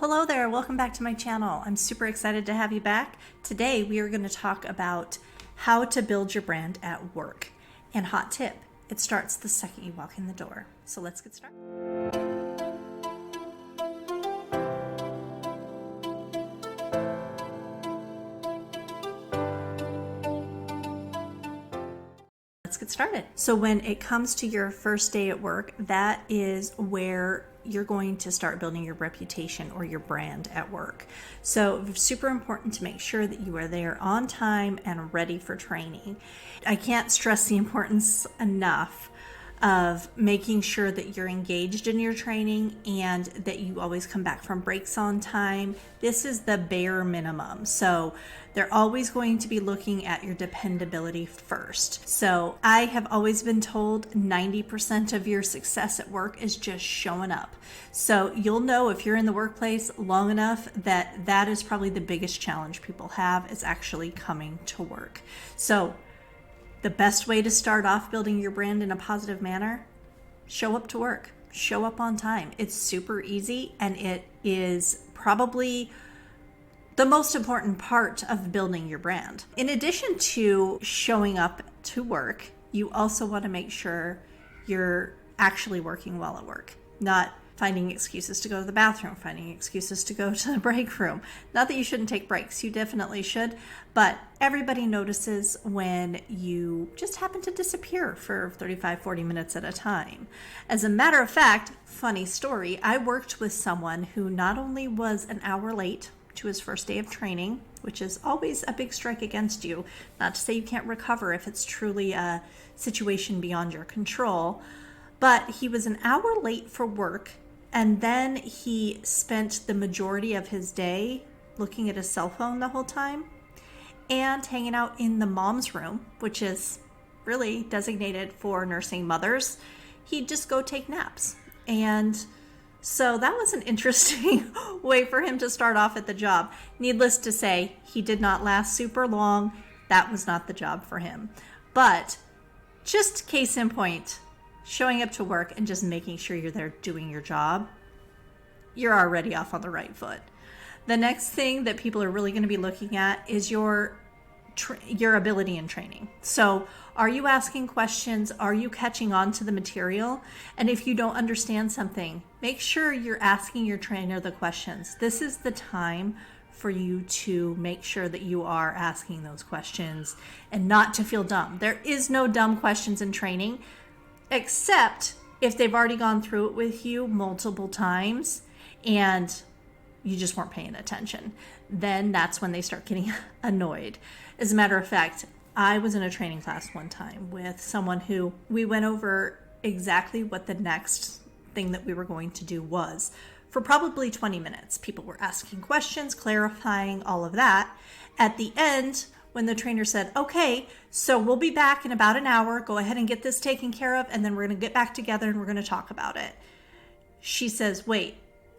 Well, hello there. Welcome back to my channel. I'm super excited to have you back. Today, we are going to talk about how to build your brand at work. And hot tip, it starts the second you walk in the door. So let's get started. Let's get started. So when it comes to your first day at work, that is where you're going to start building your reputation or your brand at work. So it's super important to make sure that you are there on time and ready for training. I can't stress the importance enough of making sure that you're engaged in your training and that you always come back from breaks on time. This is the bare minimum. So they're always going to be looking at your dependability first. So I have always been told 90% of your success at work is just showing up. So you'll know if you're in the workplace long enough that that is probably the biggest challenge people have, is actually coming to work. So the best way to start off building your brand in a positive manner, show up to work, show up on time. It's super easy, and it is probably the most important part of building your brand. In addition to showing up to work, you also want to make sure you're actually working well at work, not finding excuses to go to the bathroom, finding excuses to go to the break room. Not that you shouldn't take breaks, you definitely should, but everybody notices when you just happen to disappear for 35-40 minutes at a time. As a matter of fact, funny story, I worked with someone who not only was an hour late to his first day of training, which is always a big strike against you, not to say you can't recover if it's truly a situation beyond your control, but he was an hour late for work. And then he spent the majority of his day looking at his cell phone the whole time and hanging out in the mom's room, which is really designated for nursing mothers. He'd just go take naps. And so that was an interesting way for him to start off at the job. Needless to say, he did not last super long. That was not the job for him. But just case in point, showing up to work and just making sure you're there doing your job, you're already off on the right foot. The next thing that people are really going to be looking at is your ability in training. So are you asking questions? Are you catching on to the material? And if you don't understand something, make sure you're asking your trainer the questions. This is the time for you to make sure that you are asking those questions and not to feel dumb. There is no dumb questions in training, except if they've already gone through it with you multiple times and you just weren't paying attention. Then that's when they start getting annoyed. As a matter of fact, I was in a training class one time with someone who we went over exactly what the next thing that we were going to do was. For probably 20 minutes, people were asking questions, clarifying all of that. At the end, when the trainer said, okay, so we'll be back in about an hour, go ahead and get this taken care of, and then we're going to get back together and we're going to talk about it. She says, wait,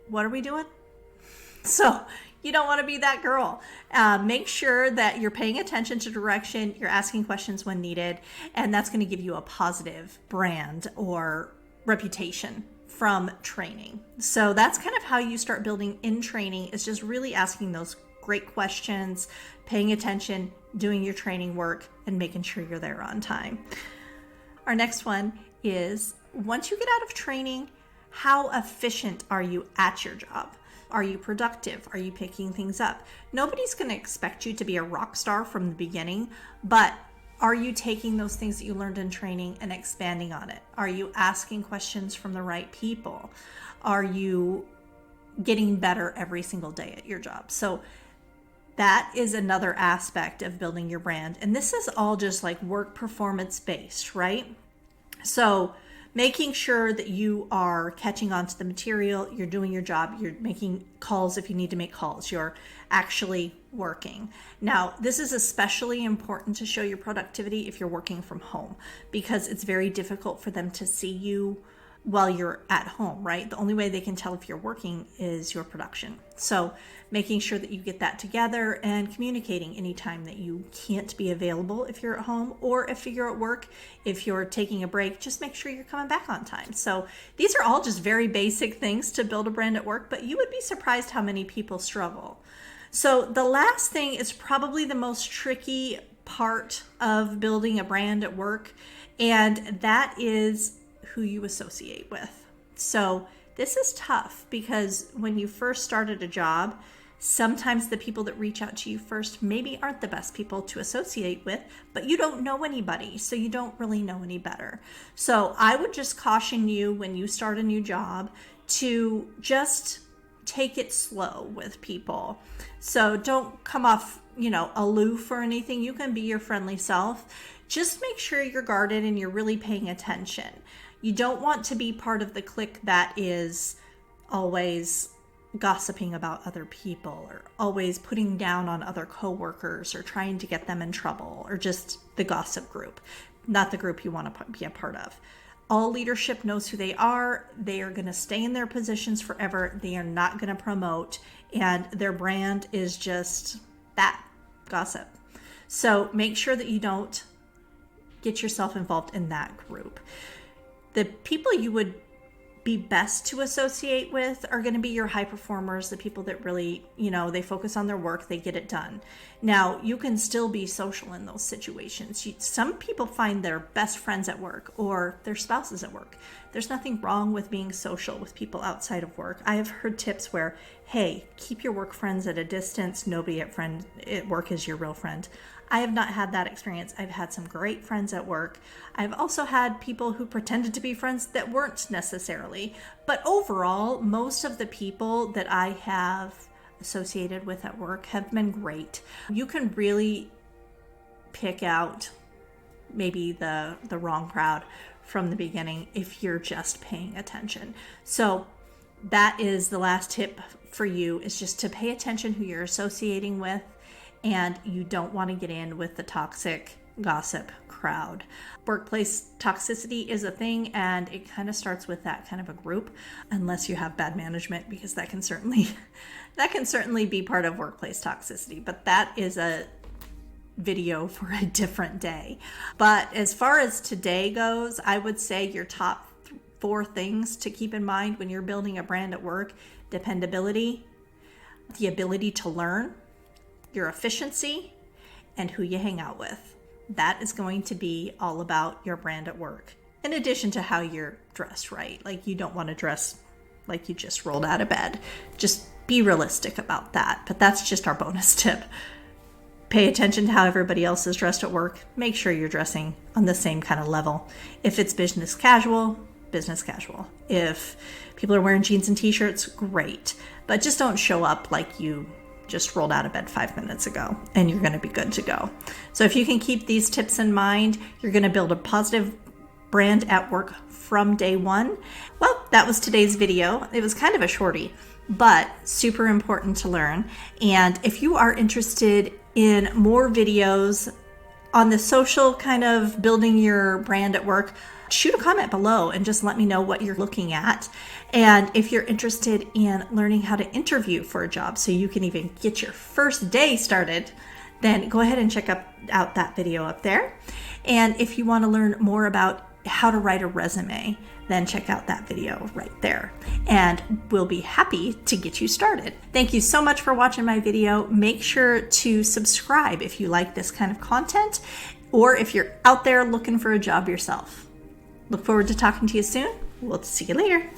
what are we doing? So you don't want to be that girl. Make sure that you're paying attention to direction, you're asking questions when needed, and that's going to give you a positive brand or reputation from training. So that's kind of how you start building in training, is just really asking those great questions, paying attention, doing your training work, and making sure you're there on time. Our next one is, once you get out of training, how efficient are you at your job? Are you productive? Are you picking things up? Nobody's going to expect you to be a rock star from the beginning, but are you taking those things that you learned in training and expanding on it? Are you asking questions from the right people? Are you getting better every single day at your job? So that is another aspect of building your brand. And this is all just like work performance based, right? So making sure that you are catching on to the material, you're doing your job, you're making calls if you need to make calls, you're actually working. Now, this is especially important to show your productivity if you're working from home, because it's very difficult for them to see you while you're at home, right? The only way they can tell if you're working is your production. So making sure that you get that together and communicating anytime that you can't be available if you're at home, or if you're at work, if you're taking a break, just make sure you're coming back on time. So these are all just very basic things to build a brand at work, but you would be surprised how many people struggle. So the last thing is probably the most tricky part of building a brand at work, and that is who you associate with. So this is tough because when you first started a job, sometimes the people that reach out to you first maybe aren't the best people to associate with, but you don't know anybody, so you don't really know any better. So I would just caution you when you start a new job to just take it slow with people. So don't come off, aloof or anything. You can be your friendly self. Just make sure you're guarded and you're really paying attention. You don't want to be part of the clique that is always gossiping about other people, or always putting down on other coworkers, or trying to get them in trouble, or just the gossip group, not the group you want to be a part of. All leadership knows who they are. They are going to stay in their positions forever. They are not going to promote, and their brand is just that, gossip. So make sure that you don't get yourself involved in that group. The people you would be best to associate with are going to be your high performers, the people that really, they focus on their work, they get it done. Now, you can still be social in those situations. Some people find their best friends at work or their spouses at work. There's nothing wrong with being social with people outside of work. I have heard tips where, hey, keep your work friends at a distance. Nobody at work is your real friend. I have not had that experience. I've had some great friends at work. I've also had people who pretended to be friends that weren't necessarily. But overall, most of the people that I have associated with at work have been great. You can really pick out maybe the wrong crowd from the beginning if you're just paying attention. So that is the last tip for you, is just to pay attention who you're associating with. And you don't want to get in with the toxic gossip crowd. Workplace toxicity is a thing, and it kind of starts with that kind of a group, unless you have bad management, because that can certainly be part of workplace toxicity. But that is a video for a different day. But as far as today goes, I would say your top 4 things to keep in mind when you're building a brand at work: dependability, the ability to learn, your efficiency, and who you hang out with. That is going to be all about your brand at work. In addition to how you're dressed, right? Like, you don't want to dress like you just rolled out of bed. Just be realistic about that. But that's just our bonus tip. Pay attention to how everybody else is dressed at work. Make sure you're dressing on the same kind of level. If it's business casual, business casual. If people are wearing jeans and t-shirts, great. But just don't show up like you just rolled out of bed 5 minutes ago, and you're going to be good to go. So if you can keep these tips in mind, you're going to build a positive brand at work from day one. Well, that was today's video. It was kind of a shorty, but super important to learn. And if you are interested in more videos on the social kind of building your brand at work, shoot a comment below and just let me know what you're looking at. And if you're interested in learning how to interview for a job so you can even get your first day started, then go ahead and check out that video up there. And if you want to learn more about how to write a resume, then check out that video right there. And we'll be happy to get you started. Thank you so much for watching my video. Make sure to subscribe if you like this kind of content, or if you're out there looking for a job yourself. Look forward to talking to you soon. We'll see you later.